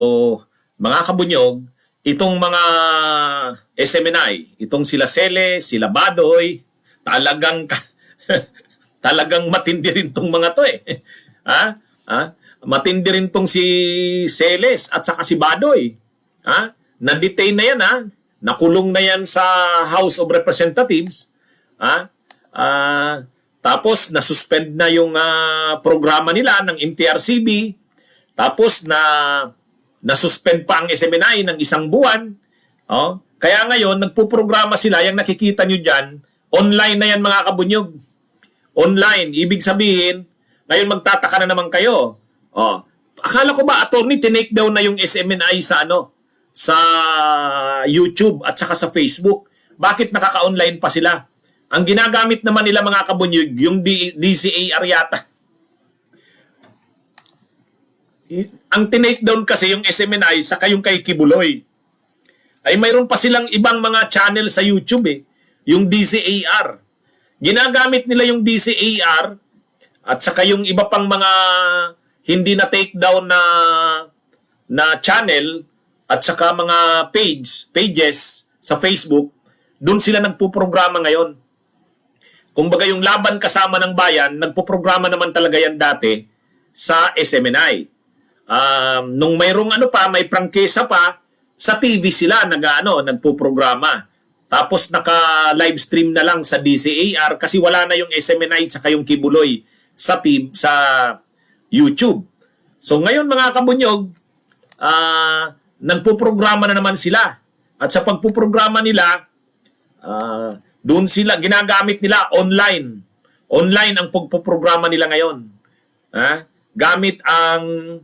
O mga kabunyog, itong mga SMNI, itong sila Sele, sila Badoy, talagang talagang matindi rin tong mga to eh. Ha? Ha? Matindi rin tong si Seles at saka si Badoy. Ha? Na-detain na yan ha. Nakulong na yan sa House of Representatives. Ha? Tapos na-suspend na yung programa nila ng MTRCB. Tapos na-suspend pa ang SMNI ng 1 buwan. Oh, kaya ngayon nagpo-programa sila, yung nakikita nyo dyan, online na yan mga kabunyog. Online, ibig sabihin, ngayon magtataka na naman kayo. Oh, akala ko ba attorney tinake down na yung SMNI sa sa YouTube at saka sa Facebook? Bakit nakaka-online pa sila? Ang ginagamit naman nila mga kabunyog, yung DCAR yata. Ang tinake down kasi yung SMNI saka yung kay Kibuloy. Ay mayroon pa silang ibang mga channel sa YouTube eh. Yung DCAR. Ginagamit nila yung DCAR at saka yung iba pang mga hindi na take down na channel at saka mga pages sa Facebook. Doon sila nagpo-programa ngayon. Kumbaga yung Laban Kasama ng Bayan, nagpo-programa naman talaga yan dati sa SMNI. Nung mayroong may prangkesa pa, sa TV sila nagpo-programa. Tapos naka-live stream na lang sa DCAR kasi wala na yung SMNI at saka yung Kibuloy sa YouTube. So ngayon mga kabunyog, nagpo-programa na naman sila. At sa pagpo-programa nila, doon sila, ginagamit nila online. Online ang pagpo-programa nila ngayon. Gamit ang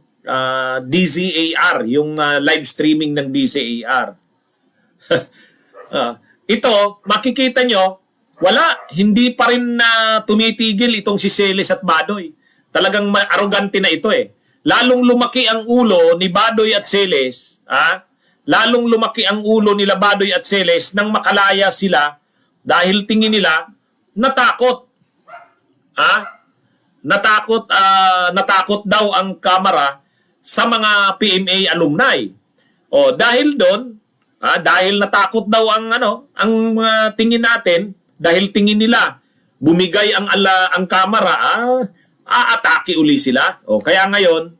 DCAR, yung live streaming ng DCAR. Ito, makikita nyo, hindi pa rin na tumitigil itong si Seles at Badoy. Talagang arrogante na ito eh. Lalong lumaki ang ulo ni Badoy at Seles, lalong lumaki ang ulo nila Badoy at Seles nang makalaya sila dahil tingin nila natakot. Natakot daw ang Kamara sa mga PMA alumni. O dahil doon, dahil natakot daw ang mga tingin natin, dahil tingin nila bumigay ang Kamara, aatake uli sila. O kaya ngayon,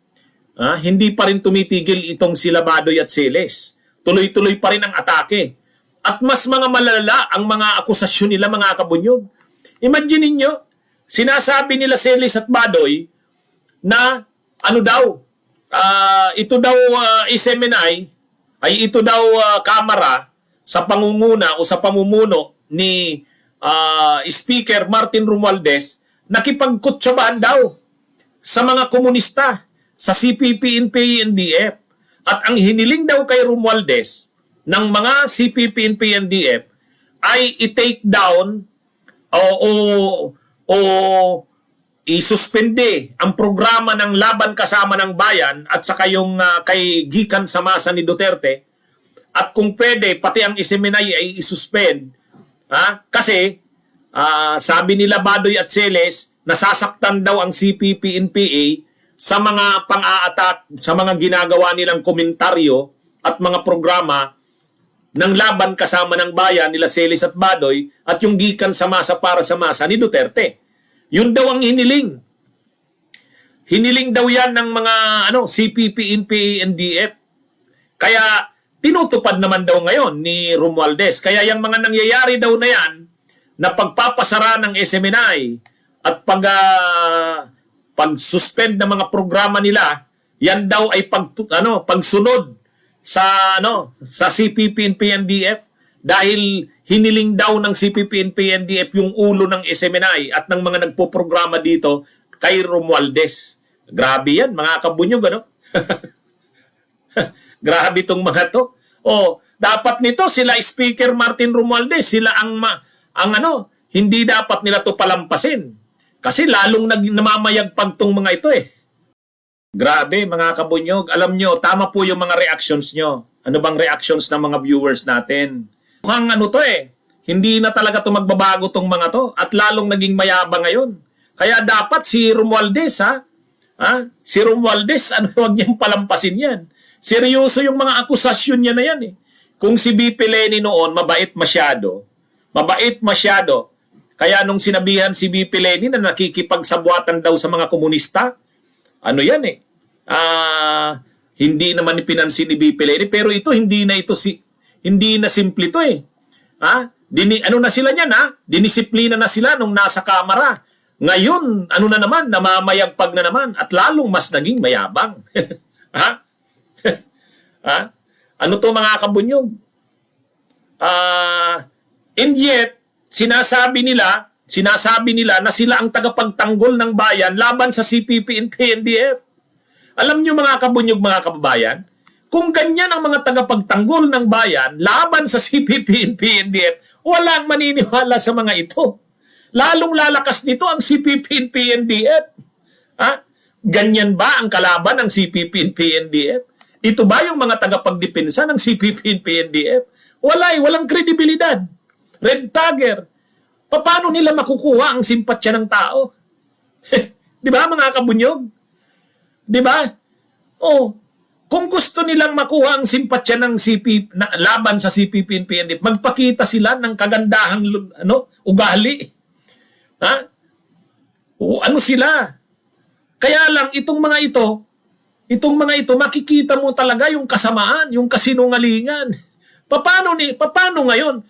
hindi pa rin tumitigil itong sila Badoy at Seles. Tuloy-tuloy pa rin ang atake. At mas mga malala ang mga akusasyon nila mga kabunyog. Imagine niyo, sinasabi nila Seles at Badoy na ito daw SMNI ay ito daw Kamara sa pangunguna o sa pamumuno ni Speaker Martin Romualdez nakipagkutsabahan daw sa mga komunista sa CPP, NPA, NDF. At ang hiniling daw kay Romualdez ng mga CPP, NPA, NDF ay i-take down o isuspende ang programa ng Laban Kasama ng Bayan at saka yung kay Gikan Samasa ni Duterte, at kung pwede pati ang SMNI ay isuspend kasi sabi nila Badoy at Seles nasasaktan daw ang CPP, NPA sa mga pang-aatak, sa mga ginagawa nilang komentaryo at mga programa ng Laban Kasama ng Bayan nila Seles at Badoy at yung Gikan Samasa para sa masa ni Duterte. Yun daw ang hiniling. Hiniling daw yan ng mga CPP, NPA, NDF. Kaya tinutupad naman daw ngayon ni Romualdez. Kaya yung mga nangyayari daw na yan, na pagpapasara ng SMNI at pag-suspend ng mga programa nila, yan daw ay pagsunod sa CPP, NPA, NDF. Dahil hiniling daw ng CPP, NPA, NDF yung ulo ng SMNI at ng mga nagpo-programa dito kay Romualdez. Grabe yan, mga kabunyog, Grabe itong mga to. Dapat nito sila Speaker Martin Romualdez, sila hindi dapat nila to palampasin. Kasi lalong namamayagpag tong mga ito eh. Grabe, mga kabunyog. Alam nyo, tama po yung mga reactions nyo. Ano bang reactions ng mga viewers natin? Mukhang hindi na talaga to magbabago tong mga to at lalong naging mayabang ngayon. Kaya dapat si Romualdez Si Romualdez, wag niyang palampasin yan. Seryoso yung mga akusasyon niya na yan eh. Kung si BP Leni noon, mabait masyado, kaya nung sinabihan si BP Leni na nakikipagsabwatan daw sa mga komunista, ano yan eh, hindi naman pinansin ni BP Leni, pero ito hindi na simple to eh. Ano na sila niyan dinisiplina na sila nung nasa kamera. Ngayon, ano na naman, namamayagpag na naman at lalong mas naging mayabang. Ano to mga kabunyog? And yet, sinasabi nila na sila ang tagapagtanggol ng bayan laban sa CPP and PNDF. Alam nyo mga kabunyog, mga kababayan, kung ganyan ang mga tagapagtanggol ng bayan laban sa CPP and PNDF, walang maniniwala sa mga ito. Lalong lalakas nito ang CPP and PNDF. Ganyan ba ang kalaban ng CPP and PNDF? Ito ba yung mga tagapagdepensa ng CPP and PNDF? Walang kredibilidad. Red tagger. Paano nila makukuha ang simpatsya ng tao? Di ba mga kabunyog? Di ba? Kung gusto nilang makuha ang simpatsya ng CPP laban sa CPP and PNDF, magpakita sila ng kagandahang ugali. Ano sila? Kaya lang itong mga ito makikita mo talaga yung kasamaan, yung kasinungalingan. Paano ngayon?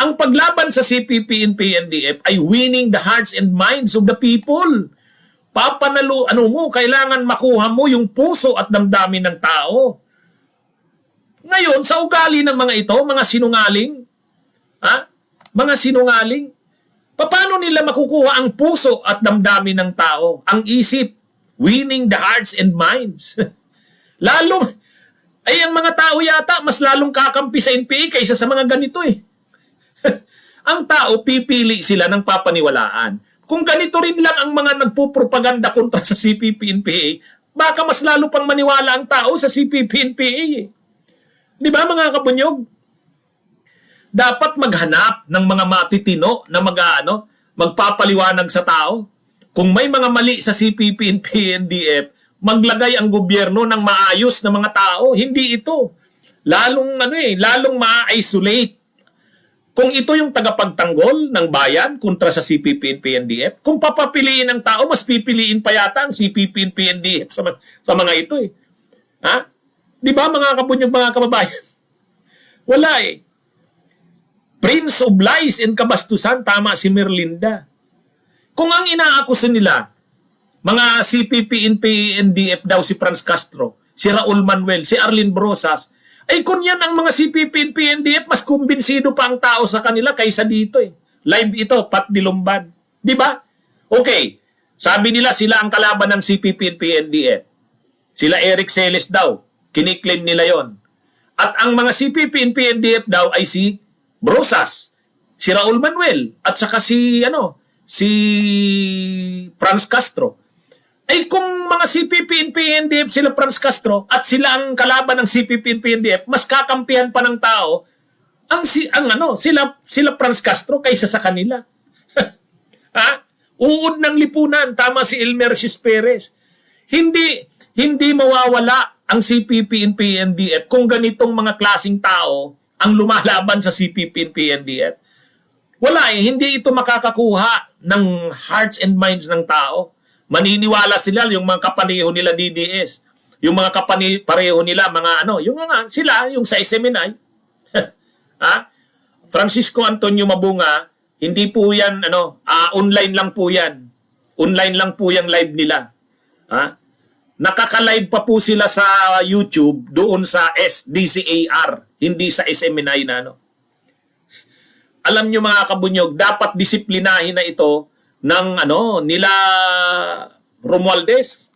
Ang paglaban sa CPP and PNDF ay winning the hearts and minds of the people. Kailangan makuha mo yung puso at damdamin ng tao. Ngayon, sa ugali ng mga ito, mga sinungaling, mga sinungaling, paano nila makukuha ang puso at damdamin ng tao, ang isip, winning the hearts and minds? Ang mga tao yata, mas lalong kakampi sa NPA kaysa sa mga ganito eh. Ang tao, pipili sila ng papaniwalaan. Kung ganito rin lang ang mga nagpupropaganda kontra sa CPP-NPA, baka mas lalo pang maniwala ang tao sa CPP-NPA eh. Di ba mga kabunyog? Dapat maghanap ng mga matitino na magpapaliwanag sa tao. Kung may mga mali sa CPP-NPA, maglagay ang gobyerno ng maayos na mga tao. Hindi ito. Lalong ma-isolate. Kung ito yung tagapagtanggol ng bayan kontra sa CPP and PNDF, kung papapiliin ng tao, mas pipiliin pa yata ang CPP and PNDF sa mga ito eh. Di ba mga kabunyog, mga kababayan? Wala eh. Prince of lies and kabastusan, tama si Merlinda. Kung ang inaakusa nila, mga CPP and PNDF daw si Franz Castro, si Raul Manuel, si Arlene Brosas, ay kung yan ang mga CPP and PNDF, mas kumbinsido pa ang tao sa kanila kaysa dito eh. Live ito, Pat Dilumbad. Di ba? Okay. Sabi nila sila ang kalaban ng CPP and PNDF. Sila Eric Celes daw. Kiniklaim nila yon. At ang mga CPP and PNDF daw ay si Brosas, si Raul Manuel, at saka si Franz Castro. Ay kung mga CPP and PNDF sila Franz Castro at sila ang kalaban ng CPP and PNDF, mas kakampihan pa ng tao sila Franz Castro kaysa sa kanila. Uod ng lipunan, tama si Elmer Cis Perez. Hindi mawawala ang CPP and PNDF kung ganitong mga klasing tao ang lumalaban sa CPP and PNDF. Wala hindi ito makakakuha ng hearts and minds ng tao. Maniniwala sila yung mga kapareho nila DDS. Yung mga kapareho nila yung sa SMNI. Francisco Antonio Mabunga, hindi po yan online lang po yan. Online lang po yung live nila. Nakaka-live pa po sila sa YouTube doon sa SDCAR, hindi sa SMNI na Alam nyo mga kabunyog, dapat disiplinahin na ito ng nila Romualdez.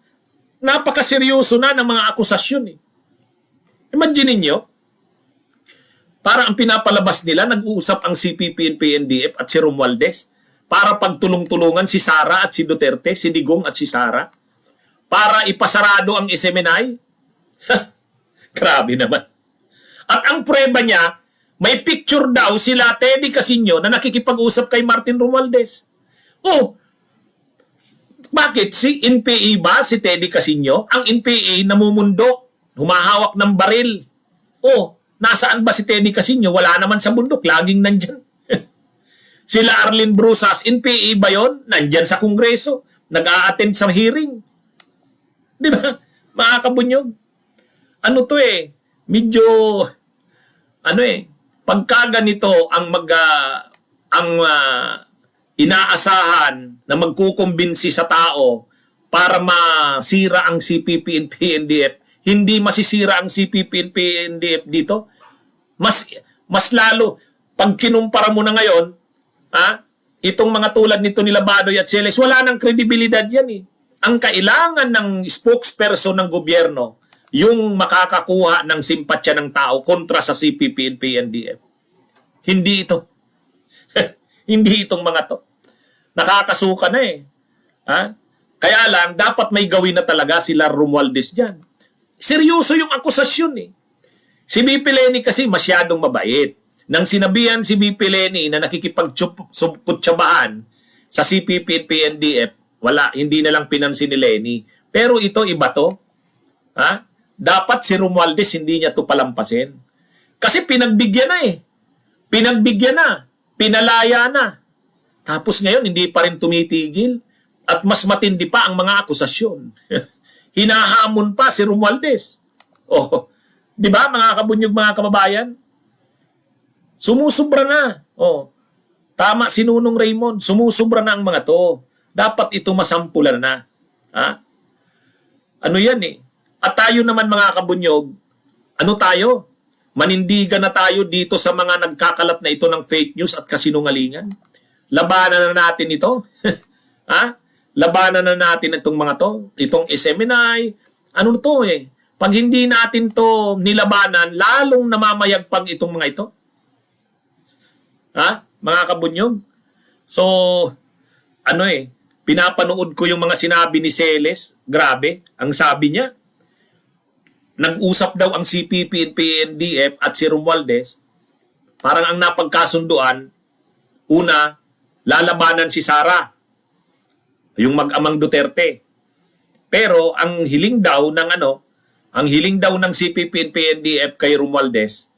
Napakaseryoso na ng mga akusasyon eh. Imagine niyo, para ang pinapalabas nila, nag-uusap ang CPP and PNDF at si Romualdez para pagtulong-tulungan si Sara at si Duterte, si Digong at si Sara, para ipasarado ang SMNI. Grabe naman. At ang prueba niya, may picture daw sila Teddy Casino na nakikipag-usap kay Martin Romualdez. Bakit? Si NPA ba si Teddy Casino? Ang NPA namumundok humahawak ng baril. Oh, nasaan ba si Teddy Casino? Wala naman sa bundok, laging nandyan. Sila Arlene Brusas, NPA ba yun? Nandyan sa Kongreso. Nag-a-attend sa hearing. Di ba? Mga kabunyog. Ano to eh? Medyo, pagka ganito ang inaasahan na magkukumbinsi sa tao para masira ang CPP and PNDF, hindi masisira ang CPP and PNDF dito. Mas lalo, pag kinumpara mo na ngayon, itong mga tulad nito nila Badoy at Celes, wala nang kredibilidad yan eh. Ang kailangan ng spokesperson ng gobyerno, yung makakakuha ng simpatya ng tao kontra sa CPP and PNDF. Hindi ito. Hindi itong mga to. Nakakasuka na eh. Kaya lang, dapat may gawin na talaga sila Romualdez dyan. Seryoso yung akusasyon eh. Si BP Leni kasi masyadong mabait. Nang sinabihan si BP Leni na nakikipagkutsabahan sa CPP at PNDF, hindi na lang pinansin ni Leni. Pero ito, iba to. Dapat si Romualdez hindi niya to palampasin. Kasi pinagbigyan na eh. Pinagbigyan na. Pinalaya na. Tapos ngayon, hindi pa rin tumitigil. At mas matindi pa ang mga akusasyon. Hinahamon pa si Romualdez. Oh, di ba mga kabunyog, mga kababayan? Sumusubra na. Oh, tama si Nunong Raymond. Sumusubra na ang mga to. Dapat ito masampulan na. Ano yan eh? At tayo naman mga kabunyog, ano tayo? Manindigan na tayo dito sa mga nagkakalat na ito ng fake news at kasinungalingan. Labanan na natin ito. Labanan na natin itong mga to. Itong SMNI. Ano to eh? Pag hindi natin to nilabanan, lalong namamayagpag itong mga ito. Mga kabunyog? So, pinapanood ko yung mga sinabi ni Celes. Grabe, ang sabi niya. Nag-usap daw ang CPP and PNDF at si Romualdez. Parang ang napagkasunduan, una, lalabanan si Sara, yung mag-amang Duterte. Pero ang hiling daw ng CPP and PNDF kay Romualdez,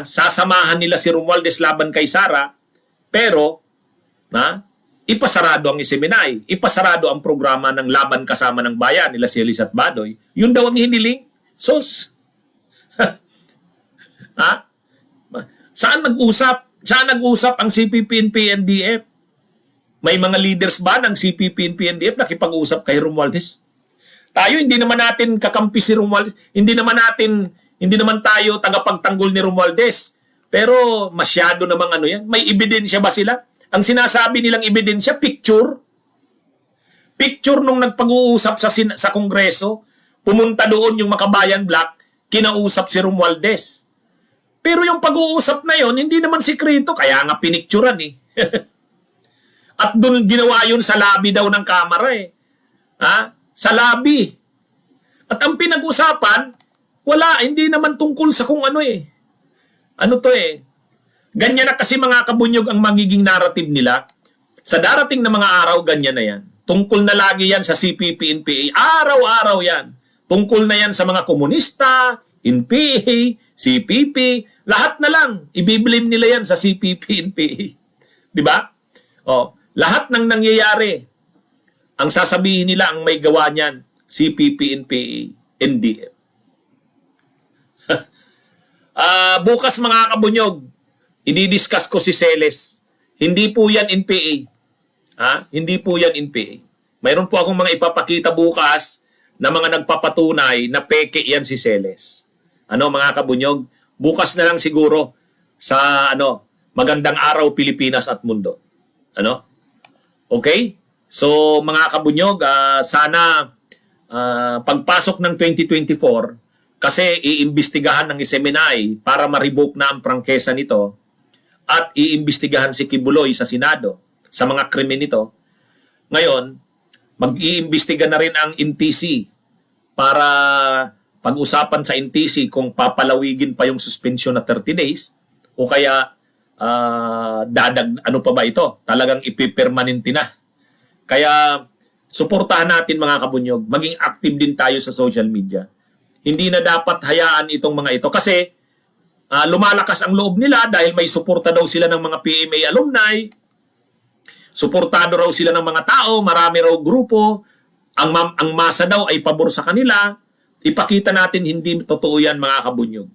sasamahan nila si Romualdez laban kay Sara, pero ipasarado ang SMNI, ipasarado ang programa ng laban kasama ng bayan nila Celes at Badoy. Yun daw ang hiniling. Sos. Saan nag-usap? Saan nag-usap ang CPP and PNDF? May mga leaders ba ng CPP and PNDF nakipag-usap kay Romualdez? Tayo, hindi naman natin kakampi si Romualdez. Hindi naman tayo tagapagtanggol ni Romualdez. Pero masyado namang yan. May ebidensya ba sila? Ang sinasabi nilang ebidensya, picture. Picture nung nagpag-uusap sa Kongreso. Pumunta doon yung Makabayan Black, kinausap si Romualdez. Pero yung pag-uusap na yon hindi naman sikreto, kaya nga pinicturan eh. At doon ginawa yun sa lobby daw ng Kamara eh. Sa lobby. At ang pinag-usapan, hindi naman tungkol sa kung ano eh. Ano to eh. Ganyan na kasi mga kabunyog ang magiging narrative nila. Sa darating na mga araw, ganyan na yan. Tungkol na lagi yan sa CPP, NPA. Araw-araw yan. Tungkol na yan sa mga komunista, NPA, CPP, lahat na lang. Ibiblame nila yan sa CPP, NPA. Di ba? Lahat ng nangyayari, ang sasabihin nila ang may gawa niyan, CPP, NPA, NDF. Bukas mga kabunyog, i-discuss ko si Celes. Hindi po yan NPA. Hindi po yan NPA. Mayroon po akong mga ipapakita bukas na mga nagpapatunay na peke yan si Celes. Mga kabunyog, bukas na lang siguro sa Magandang Araw Pilipinas at Mundo. Okay? So mga kabunyog, sana pagpasok ng 2024, kasi iimbestigahan ng SMNI para ma-revoke na ang prangkesa nito at iimbestigahan si Kibuloy sa Senado sa mga krimen nito. Ngayon, mag-iimbestiga na rin ang NTC para pag-usapan sa NTC kung papalawigin pa yung suspension na 30 days o kaya ano pa ba ito? Talagang ipipermanente na. Kaya suportahan natin mga kabunyog, maging active din tayo sa social media. Hindi na dapat hayaan itong mga ito kasi lumalakas ang loob nila dahil may suporta daw sila ng mga PMA alumni, suportado raw sila ng mga tao, marami raw grupo, ang masa daw ay pabor sa kanila. Ipakita natin hindi totoo yan, mga kabunyog.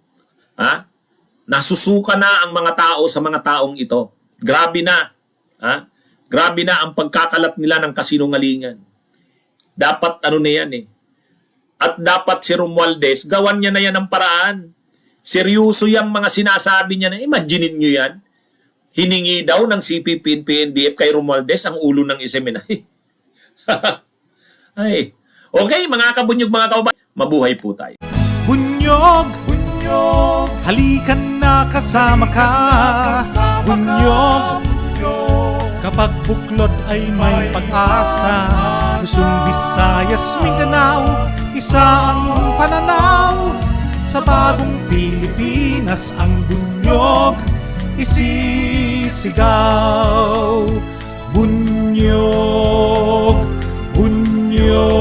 Ha? Nasusuka na ang mga tao sa mga taong ito. Grabe na. Ha? Grabe na ang pagkakalat nila ng kasinungalingan. Dapat ano na yan eh. At dapat si Romualdez, gawan niya na yan ng paraan. Seryoso yung mga sinasabi niya na, imaginein nyo yan. Hiningi daw ng CPP and PNDF kay Romualdez ang ulo ng SMNI. Ay. Okay, mga kabunyog, mga kaubayan, mabuhay po tayo. Bunyog, bunyog, halikan na kasama ka. Bunyog, kapag buklod ay may pag-asa. Luzon, Visayas, Mindanao, isa ang pananaw. Sa bagong Pilipinas ang bunyog isisigaw. Bunyog, bunyog.